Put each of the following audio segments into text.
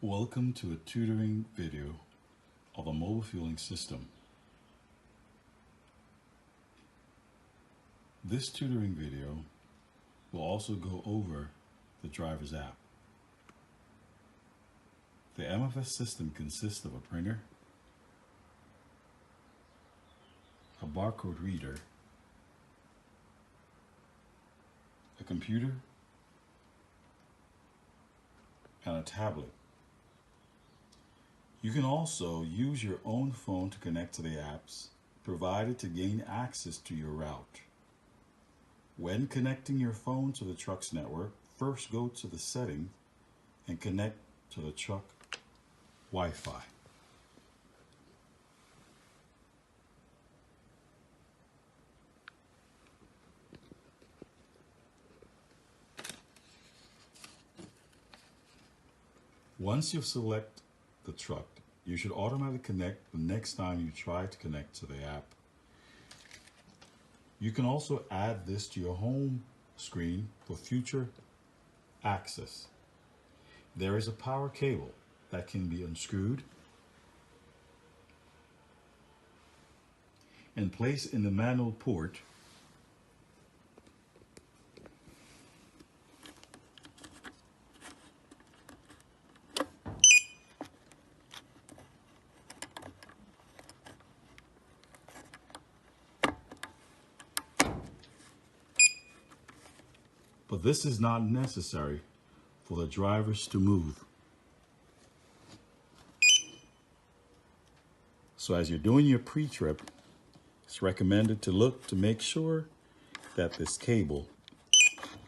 Welcome to a tutoring video of the mobile fueling system. This tutoring video will also go over the driver's app. The MFS system consists of a printer, a barcode reader, a computer, and a tablet. You can also use your own phone to connect to the apps provided to gain access to your route. When connecting your phone to the truck's network, first go to the settings and connect to the truck Wi-Fi. Once you select the truck, you should automatically connect the next time you try to connect to the app. You can also add this to your home screen for future access. There is a power cable that can be unscrewed and placed in the manual port . But this is not necessary for the drivers to move. So as you're doing your pre-trip, it's recommended to look to make sure that this cable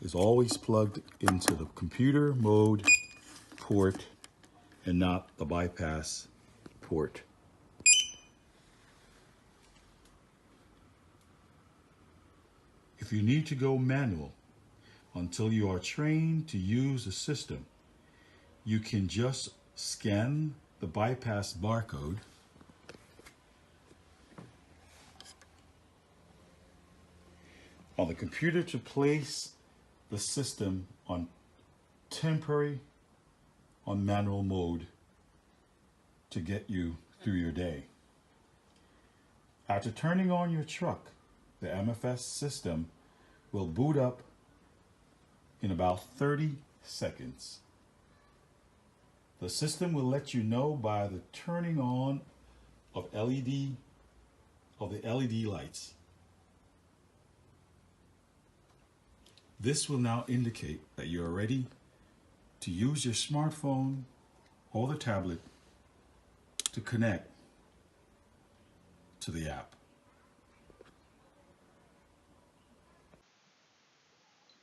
is always plugged into the computer mode port and not the bypass port. If you need to go manual until you are trained to use the system, you can just scan the bypass barcode on the computer to place the system on temporary on manual mode to get you through your day. After turning on your truck, the MFS system will boot up in about 30 seconds. The system will let you know by the turning on of the LED lights. This will now indicate that you are ready to use your smartphone or the tablet to connect to the app.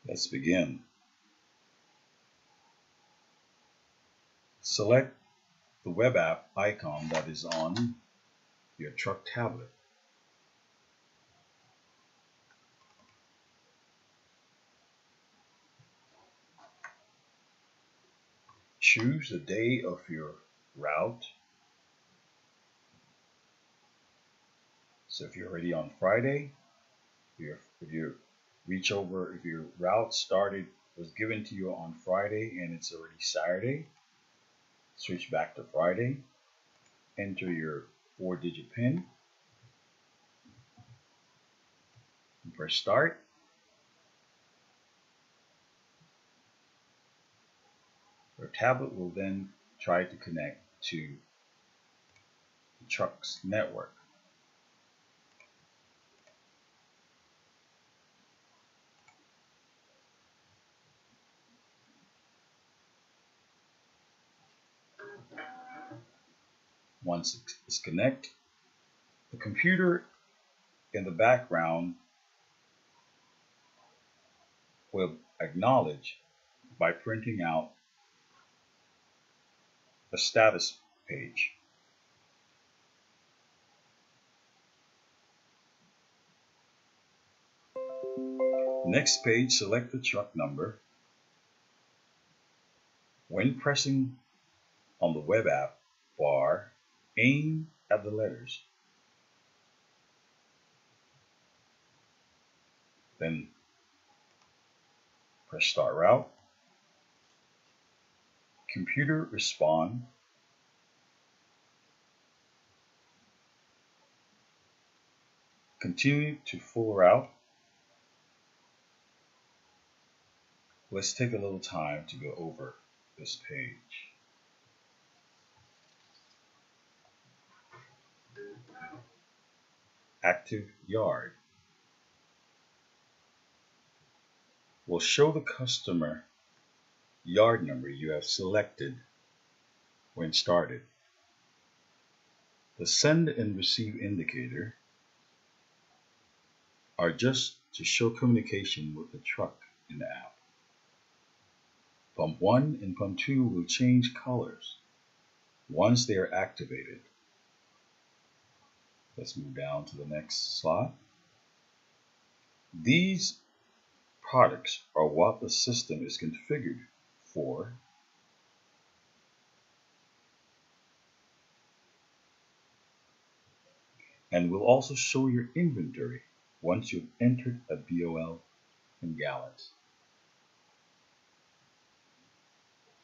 Let's begin. Select the web app icon that is on your truck tablet. Choose the day of your route. So if you're already on Friday, if your route was given to you on Friday and it's already Saturday, switch back to Friday, enter your 4-digit PIN, and press start. Your tablet will then try to connect to the truck's network. Once it's connected, the computer in the background will acknowledge by printing out a status page. Next page, select the truck number. When pressing on the web app bar, aim at the letters. Then press start route. Computer respond. Continue to full route. Let's take a little time to go over this page. Active yard will show the customer yard number you have selected when started. The send and receive indicator are just to show communication with the truck in the app. Pump 1 and Pump 2 will change colors once they are activated. Let's move down to the next slide. These products are what the system is configured for, and will also show your inventory once you've entered a BOL in gallons.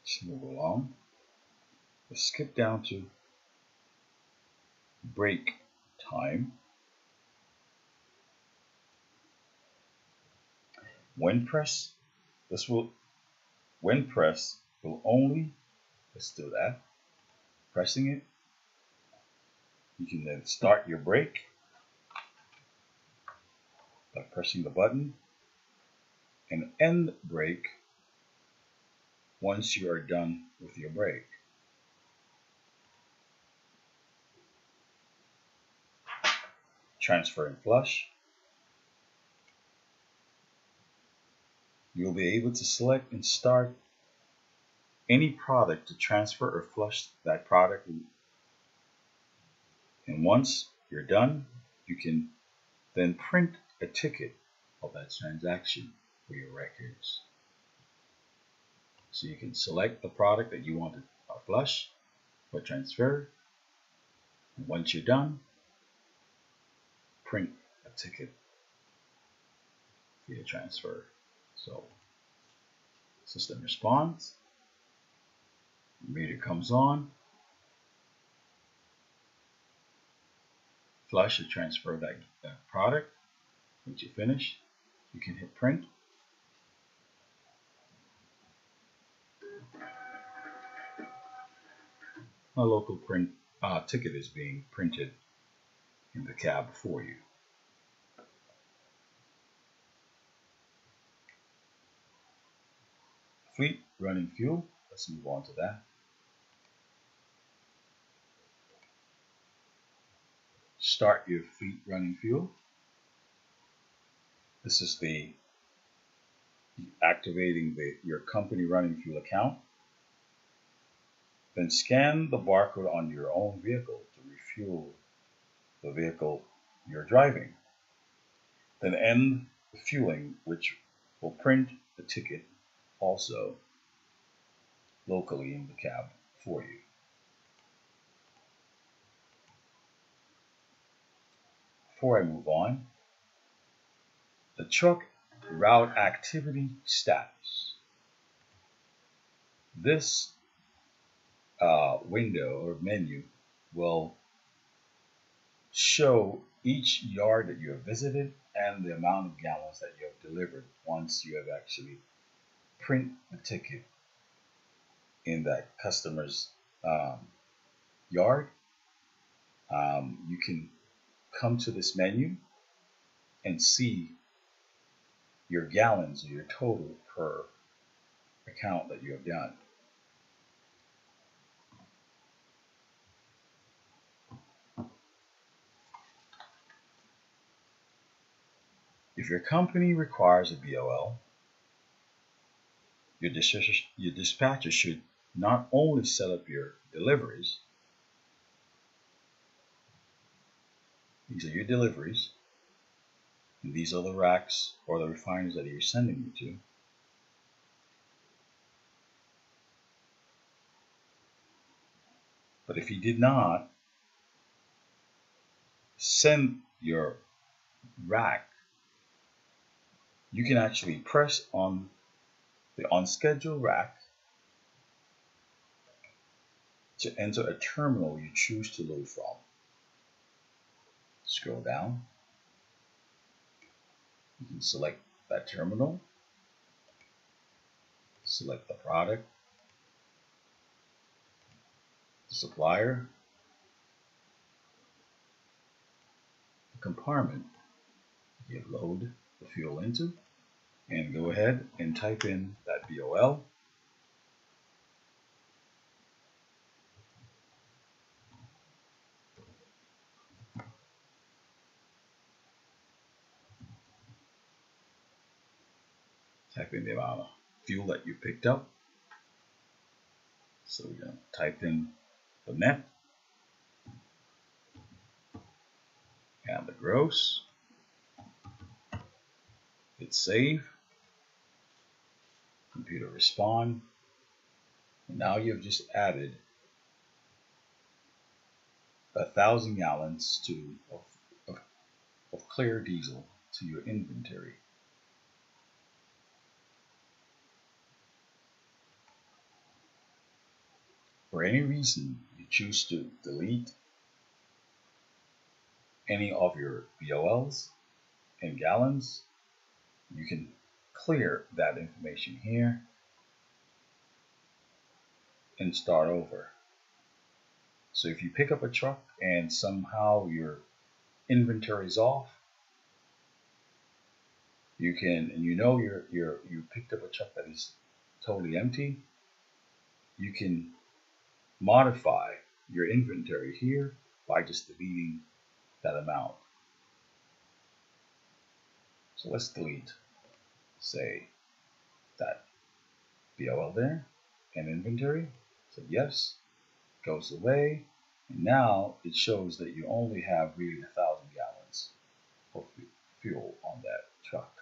Let's move along. Let's skip down to break time. When pressed, when pressed will only, let's do that. Pressing it, you can then start your break by pressing the button, and end break once you are done with your break. Transfer and flush. You'll be able to select and start any product to transfer or flush that product. And once you're done, you can then print a ticket of that transaction for your records. So you can select the product that you want to flush or transfer. And once you're done, print a ticket for your transfer. So system responds, meter comes on, flush or transfer that product. Once you finish, you can hit print. A local print ticket is being printed in the cab for you. Fleet running fuel. Let's move on to that. Start your fleet running fuel. This is the activating your company running fuel account. Then scan the barcode on your own vehicle to refuel the vehicle you're driving. Then end the fueling, which will print the ticket also locally in the cab for you. Before I move on, the truck route activity status. This window or menu will show each yard that you have visited and the amount of gallons that you have delivered once you have actually print the ticket in that customer's yard. You can come to this menu and see your gallons or your total per account that you have done. If your company requires a BOL, your dispatcher should not only set up your deliveries, these are your deliveries, and these are the racks or the refiners that you're sending you to. But if you did not send your rack, you can actually press on the on schedule rack to enter a terminal you choose to load from. Scroll down. You can select that terminal, select the product, the supplier, the compartment you load the fuel into, and go ahead and type in that BOL. Type in the amount of fuel that you picked up. So we're going to type in the net and the gross. Hit save. Computer respond. And now you've just added 1,000 gallons of clear diesel to your inventory. For any reason you choose to delete any of your BOLs and gallons, you can clear that information here and start over. So if you pick up a truck and somehow your inventory is off, you can, and you know you picked up a truck that is totally empty, you can modify your inventory here by just deleting that amount. So let's delete, say, that BOL there and inventory. So yes, goes away, and now it shows that you only have really 1,000 gallons of fuel on that truck.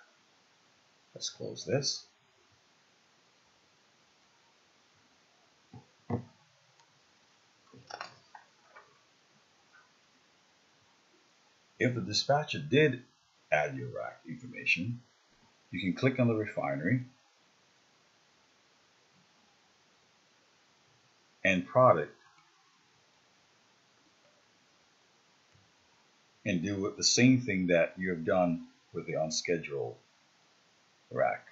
Let's close this. If the dispatcher did add your rack information, you can click on the refinery and product and do the same thing that you have done with the unscheduled rack.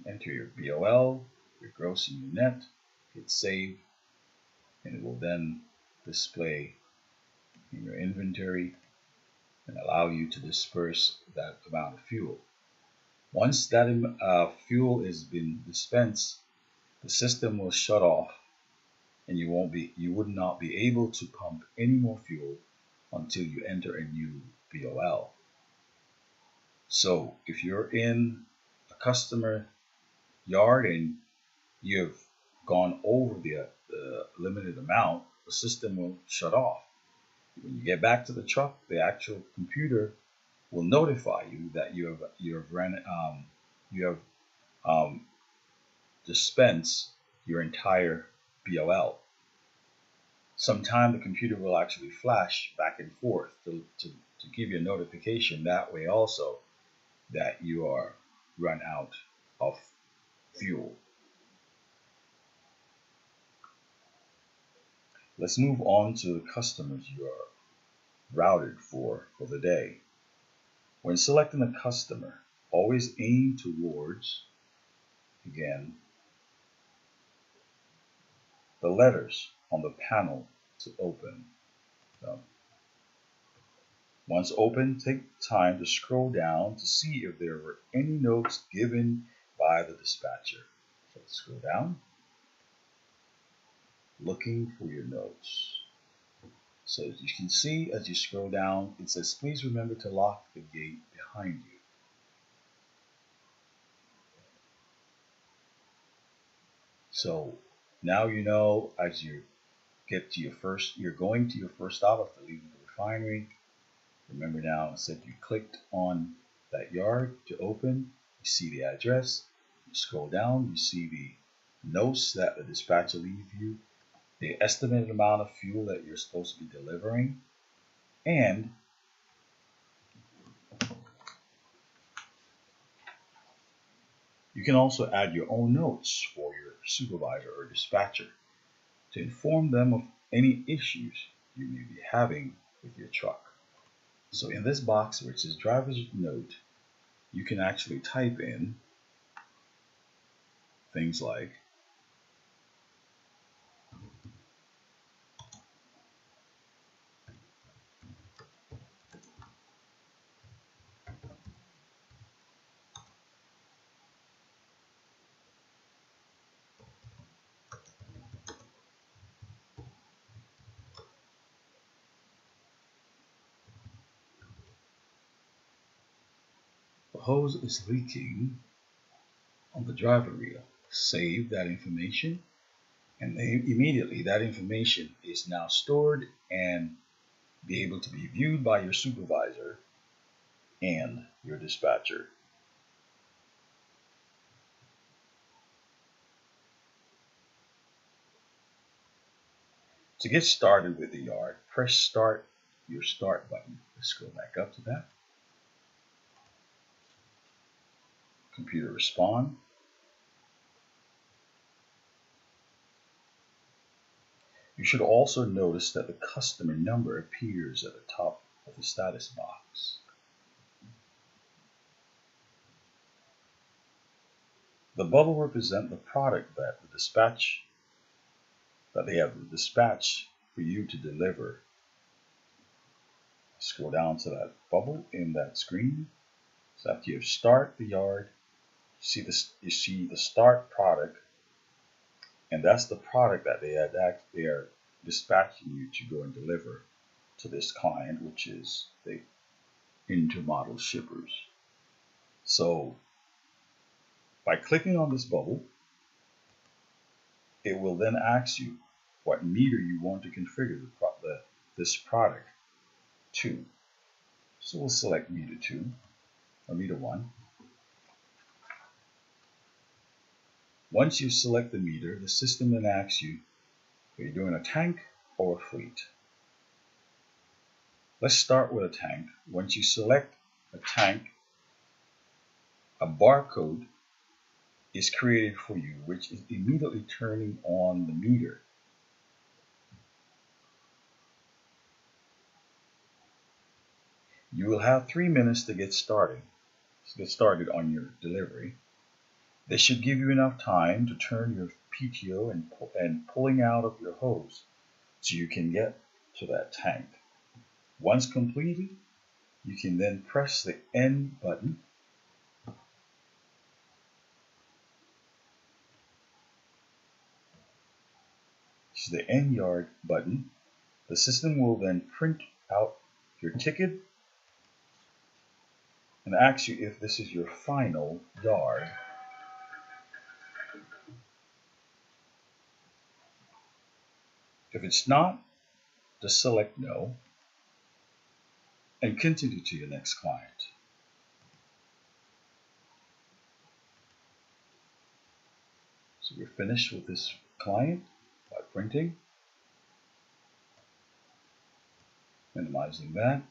Enter your BOL, your gross and your net, hit save, and it will then display in your inventory and allow you to disperse that amount of fuel. Once that fuel has been dispensed, the system will shut off, and you would not be able to pump any more fuel until you enter a new BOL. So if you're in a customer yard and you've gone over the limited amount, the system will shut off. When you get back to the truck, the actual computer will notify you that you have dispensed your entire BOL. Sometime the computer will actually flash back and forth to give you a notification that way also that you are run out of fuel. Let's move on to the customers you are routed for the day. When selecting a customer, always aim towards, again, the letters on the panel to open them. Once open, take time to scroll down to see if there were any notes given by the dispatcher. So let's scroll down, looking for your notes. So as you can see, as you scroll down, it says, please remember to lock the gate behind you. So now you know as you get to you're going to your first stop after leaving the refinery. Remember now, I said you clicked on that yard to open, you see the address, you scroll down, you see the notes that the dispatcher leaves you, the estimated amount of fuel that you're supposed to be delivering, and you can also add your own notes for your supervisor or dispatcher. to inform them of any issues you may be having with your truck. So in this box where it says driver's note, you can actually type in things like the hose is leaking on the driver reel. Save that information, and immediately that information is now stored and be able to be viewed by your supervisor and your dispatcher. To get started with the yard, press start, your start button. Let's go back up to that. Computer respond. You should also notice that the customer number appears at the top of the status box. The bubble represents the product that they have dispatched for you to deliver. Scroll down to that bubble in that screen. So after you start the yard, you see the start product, and that's the product that they are dispatching you to go and deliver to this client, which is the Intermodal Shippers. So by clicking on this bubble, it will then ask you what meter you want to configure this product to. So we'll select meter 2 or meter 1. Once you select the meter, the system then asks you, are you doing a tank or a fleet? Let's start with a tank. Once you select a tank, a barcode is created for you, which is immediately turning on the meter. You will have 3 minutes to get started on your delivery. This should give you enough time to turn your PTO and pulling out of your hose so you can get to that tank. Once completed, you can then press the end button. This is the end yard button. The system will then print out your ticket and ask you if this is your final yard. If it's not, just select no and continue to your next client. So we're finished with this client by printing, minimizing that.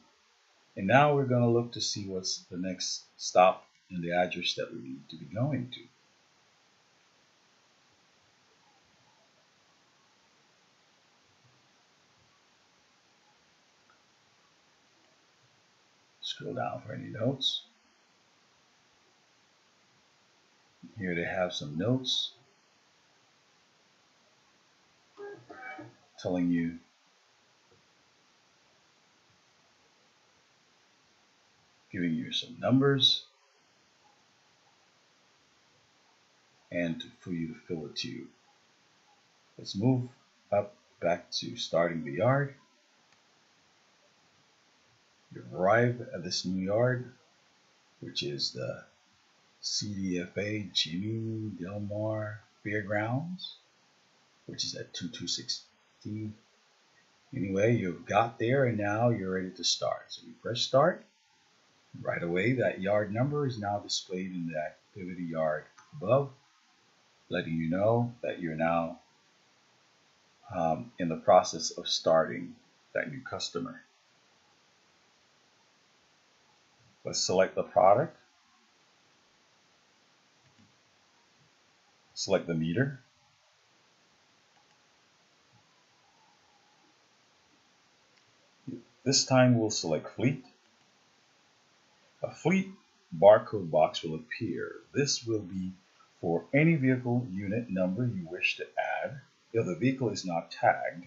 And now we're going to look to see what's the next stop and the address that we need to be going to. Scroll down for any notes. Here they have some notes telling you giving you some numbers and for you to fill it to you. Let's move up back to starting the yard. You arrive at this new yard, which is the CDFA Jimmy Del Mar Fairgrounds, which is at 2216. Anyway, you've got there and now you're ready to start. So we press start. Right away, that yard number is now displayed in the activity yard above, letting you know that you're now in the process of starting that new customer. Let's select the product, select the meter, This time we'll select fleet. A fleet barcode box will appear. This will be for any vehicle unit number you wish to add if the vehicle is not tagged.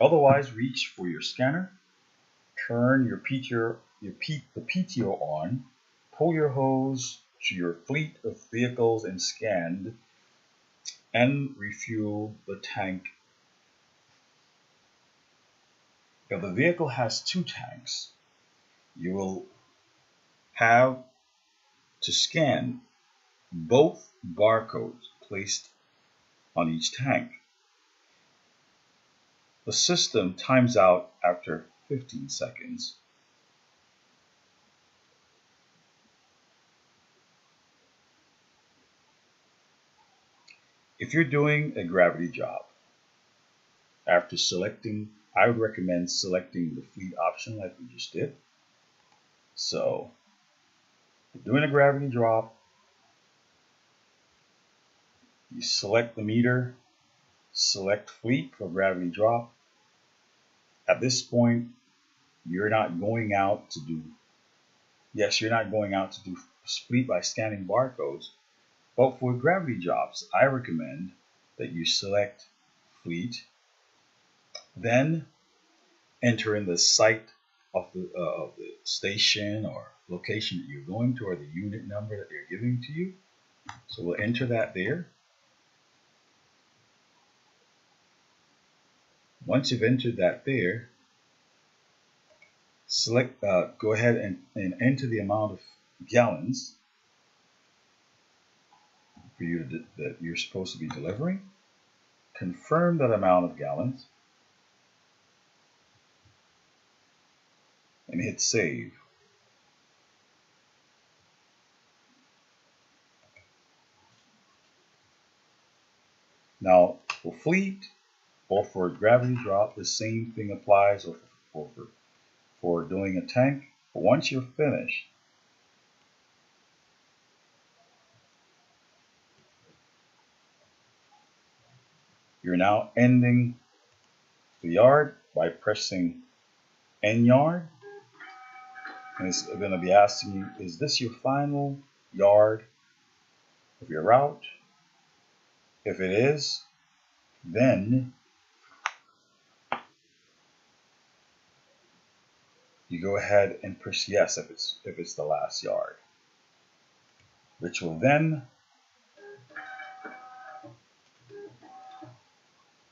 Otherwise, reach for your scanner, turn your the PTO on, pull your hose to your fleet of vehicles and scan, and refuel the tank. If the vehicle has 2 tanks, you will have to scan both barcodes placed on each tank. The system times out after 15 seconds. If you're doing a gravity job, after selecting, I would recommend selecting the fleet option like we just did. So, doing a gravity drop, you select the meter, select fleet for gravity drop. At this point, you're not going out to do, you're not going out to do fleet by scanning barcodes, but for gravity jobs, I recommend that you select fleet, then enter in the site of the station or location that you're going to, or the unit number that they're giving to you. So we'll enter that there. Once you've entered that there, select, go ahead and enter the amount of gallons for you that you're supposed to be delivering. Confirm that amount of gallons and hit save. Now for fleet or for gravity drop, the same thing applies, or for doing a tank. But once you're finished, you're now ending the yard by pressing end yard, and it's going to be asking you, is this your final yard of your route? If it is, then you go ahead and press yes if it's the last yard, which will then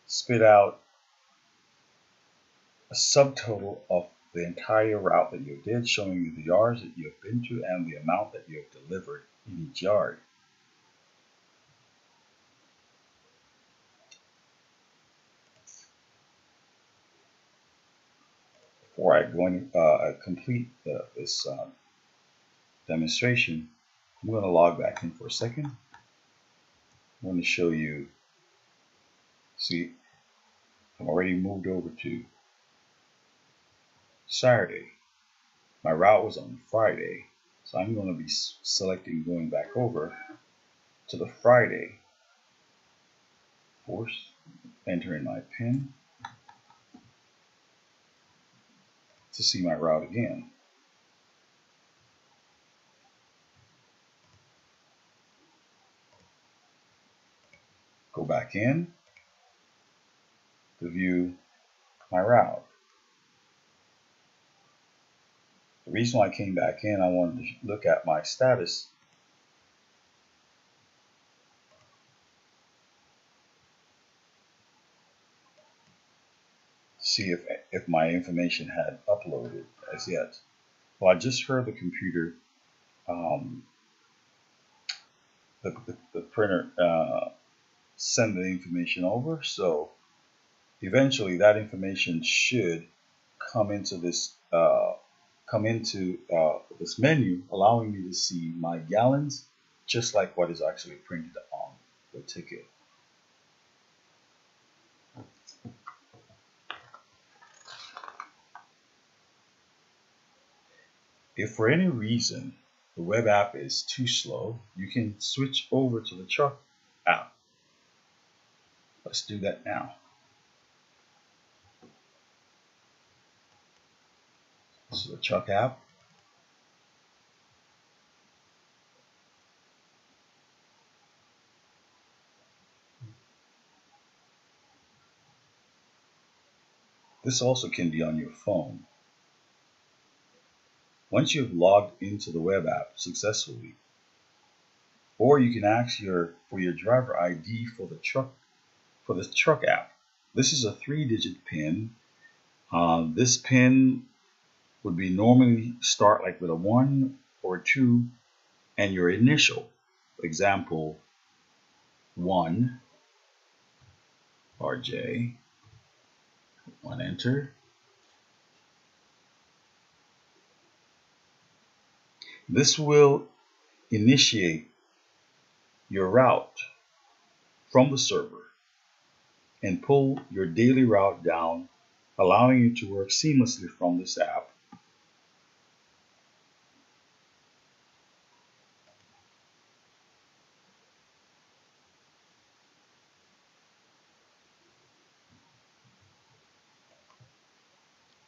spit out a subtotal of the entire route that you did, showing you the yards that you have been to and the amount that you have delivered in each yard. Before I complete this demonstration, I'm going to log back in for a second. I'm going to show you, see, I'm already moved over to Saturday. My route was on Friday, so I'm going to be selecting going back over to the Friday. Of course, enter in my PIN to see my route again. Go back in to view my route. The reason why I came back in, I wanted to look at my status. See if my information had uploaded as yet. Well, I just heard the computer, the printer send the information over, so eventually that information should come into this this menu, allowing me to see my gallons, just like what is actually printed on the ticket. If for any reason the web app is too slow, you can switch over to the truck app. Let's do that now. This is the truck app. This also can be on your phone. Once you've logged into the web app successfully, or you can ask for your driver ID for the truck app. This is a 3-digit PIN. This PIN would be normally start like with a 1 or 2 and your initial. For example, 1 RJ. 1 enter. This will initiate your route from the server and pull your daily route down, allowing you to work seamlessly from this app.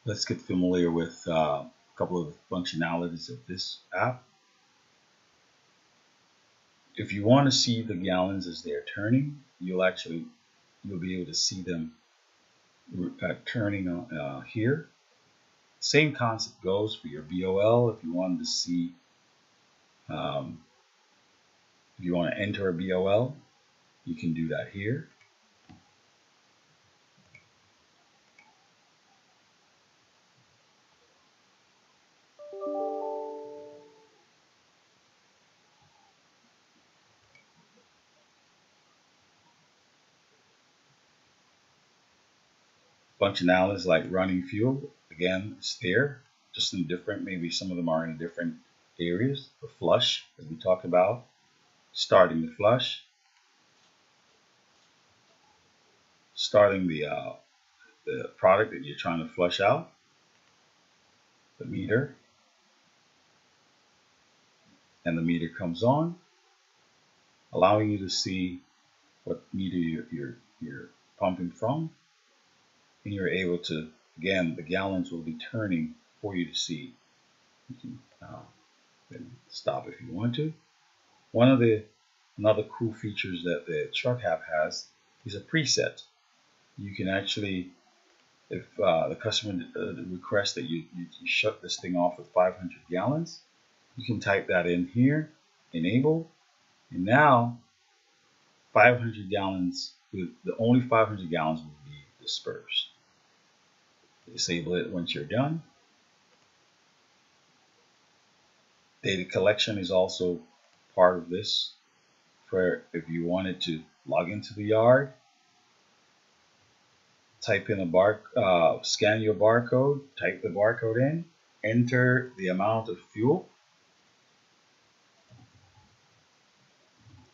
Let's get familiar with a couple of the functionalities of this app. If you want to see the gallons as they're turning, you'll be able to see them turning here. Same concept goes for your BOL. If you wanted to see, if you want to enter a BOL, you can do that here. Functionalities like running fuel, again, it's there, just in different, maybe some of them are in different areas. The flush, as we talked about, starting the flush, starting the product that you're trying to flush out, the meter, and the meter comes on, allowing you to see what meter you're pumping from, and you're able to, again, the gallons will be turning for you to see. You can then stop if you want to. Another cool features that the truck app has is a preset. You can actually, if the customer requests that you shut this thing off with 500 gallons, you can type that in here, enable, and now 500 gallons, only 500 gallons will be dispersed. Disable it once you're done. Data collection is also part of this, for if you wanted to log into the yard, type in scan your barcode, type the barcode in, enter the amount of fuel.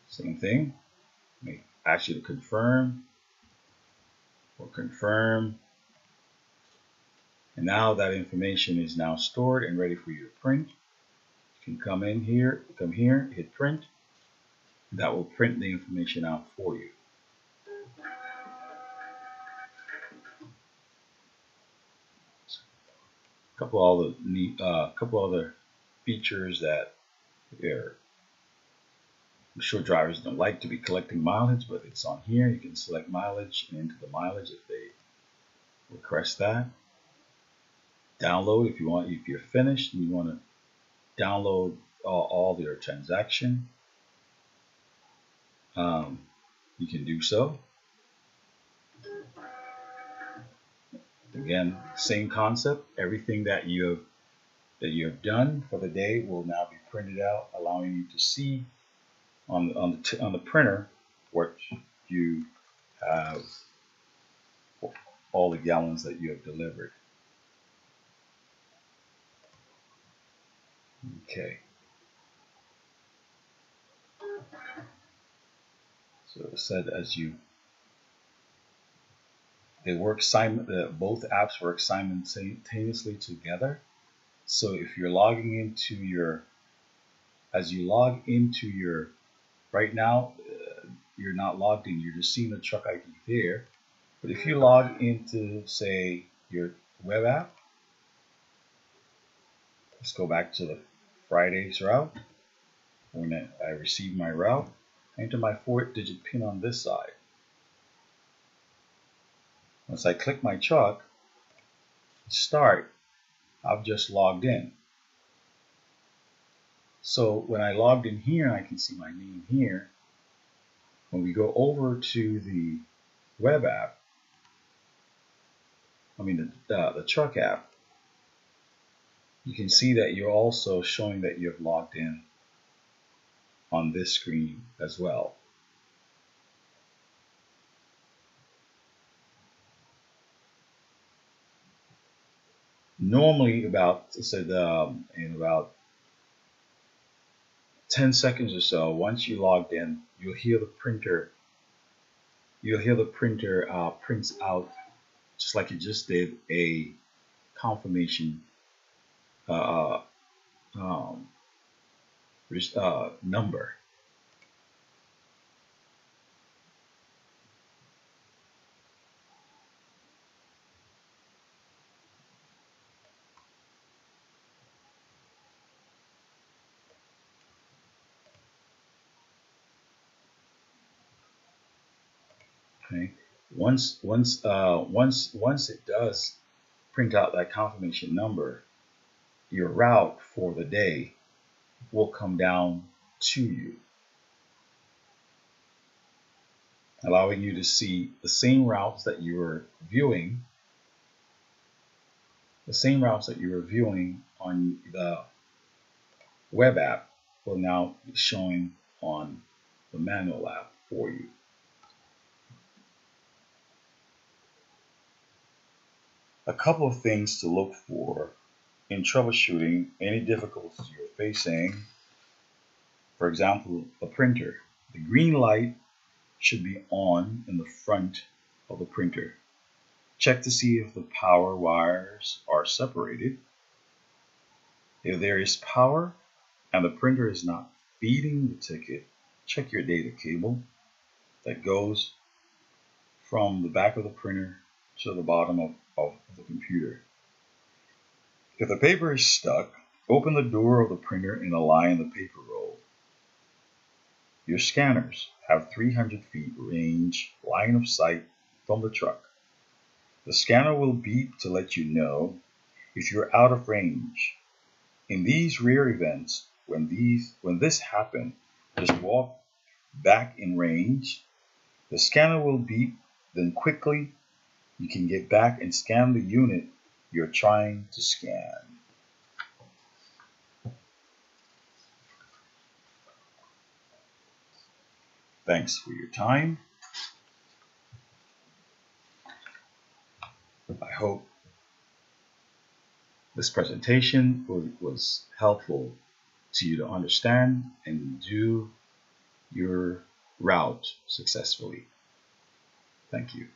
Same thing. May ask you to confirm or confirm. And now that information is now stored and ready for you to print. You can come here, hit print. That will print the information out for you. A couple other features that I'm sure drivers don't like to be collecting mileage, but it's on here. You can select mileage and enter the mileage if they request that. Download if you want. If you're finished and you want to download all your transaction, you can do so. Again, same concept. Everything that you have done for the day will now be printed out, allowing you to see on the printer what you have, all the gallons that you have delivered. Okay. So it said both apps work simultaneously together. So if you're logging into right now, you're not logged in, you're just seeing the truck ID there. But if you log into, say, your web app, Let's go back to the Friday's route. When I receive my route, I enter my 4-digit PIN on this side. Once I click my chalk, start, I've just logged in. So when I logged in here, I can see my name here. When we go over to the web app, the truck app, you can see that you're also showing that you've logged in on this screen as well. Normally, in about 10 seconds or so, once you logged in, you'll hear the printer. Prints out, just like it just did, a confirmation number. Okay. Once it does print out that confirmation number, your route for the day will come down to you, allowing you to see the same routes that you were viewing, on the web app will now be showing on the manual app for you. A couple of things to look for in troubleshooting any difficulties you're facing. For example, a printer. The green light should be on in the front of the printer. Check to see if the power wires are separated. If there is power and the printer is not feeding the ticket, check your data cable that goes from the back of the printer to the bottom of the computer. If the paper is stuck, open the door of the printer and align the paper roll. Your scanners have 300 feet range line of sight from the truck. The scanner will beep to let you know if you're out of range. In these rare events, when this happens, just walk back in range. The scanner will beep, then quickly you can get back and scan the unit you're trying to scan. Thanks for your time. I hope this presentation was helpful to you to understand and do your route successfully. Thank you.